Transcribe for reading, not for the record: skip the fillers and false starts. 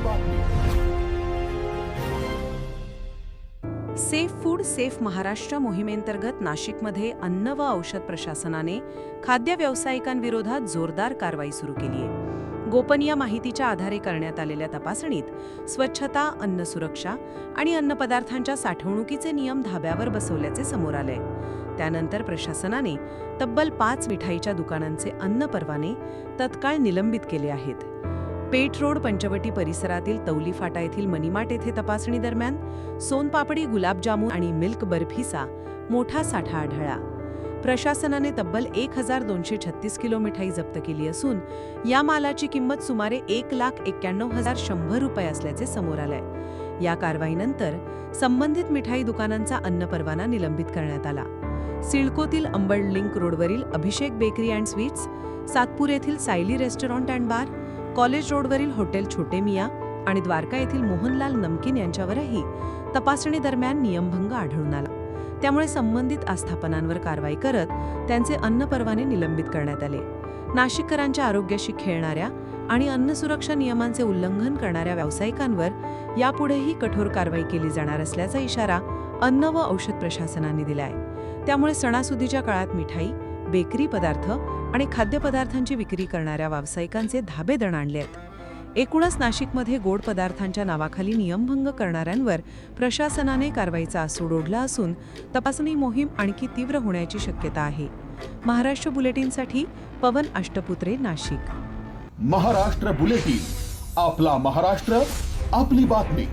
बातमी। Safe food safe Maharashtra मोहिमेंतर्गत नाशिकमध्ये अन्न व औषध प्रशासनाने खाद्य व्यावसायिकांविरोधात जोरदार कारवाई सुरू केली आहे। गोपनीय माहितीच्या आधारे करण्यात आलेल्या तपासणीत स्वच्छता, अन्न सुरक्षा आणि अन्नपदार्थांच्या साठवणुकीचे नियम धाब्यावर बसवल्याचे समोर आले। त्यानंतर प्रशासनाने तब्बल 5 मिठाईच्या दुकानांचे अन्न परवाने तत्काळ निलंबित केले आहेत। पेठ रोड पंचवटी परिसरातील तौली फाटा येथील मनीमार्ट येथे तपासणी दरम्यान सोनपापडी, गुलाबजामुन आणि मिल्क बर्फीचा मोठा साठा आढळला। प्रशासनाने तब्बल 1236 किलो मिठाई जप्त केली असून या मालाची किंमत सुमारे 1,91,100 रुपये असल्याचे समोर आलंय। या कारवाईनंतर संबंधित मिठाई दुकानांचा अन्न परवाना निलंबित करण्यात आला। सिडकोतील अंबड लिंक रोडवरील अभिषेक बेकरी अँड स्वीट्स, सातपूर येथील Sayali restaurant and bar, college रोडवरील हॉटेल छोटे मिया आणि द्वारका येथील मोहनलाल नमकीन यांच्यावरही तपासणी दरम्यान नियमभंग आढळून आला। त्यामुळे संबंधित आस्थापनांवर कारवाई करत त्यांचे अन्न परवाने निलंबित करण्यात आले। नाशिककरांच्या आरोग्याशी खेळणाऱ्या आणि अन्न सुरक्षा नियमांचे उल्लंघन करणाऱ्या व्यावसायिकांवर यापुढेही कठोर कारवाई केली जाणार असल्याचा इशारा अन्न व औषध प्रशासनाने दिलाय। त्यामुळे सणासुदीच्या काळात मिठाई, बेकरी पदार्थ आणि खाद्यपदार्थांची विक्री करणाऱ्या व्यावसायिकांचे धाबे दणाणले आहेत। एकूणच नाशिकमध्ये गोड पदार्थांच्या नावाखाली नियमभंग करणाऱ्यांवर प्रशासनाने कारवाईचा आसूड ओढला असून तपासणी मोहीम आणखी तीव्र होण्याची शक्यता आहे। महाराष्ट्र बुलेटिनसाठी पवन अष्टपुत्रे, नाशिक। महाराष्ट्र बुलेटिन, आपला महाराष्ट्र, आपली बातमी।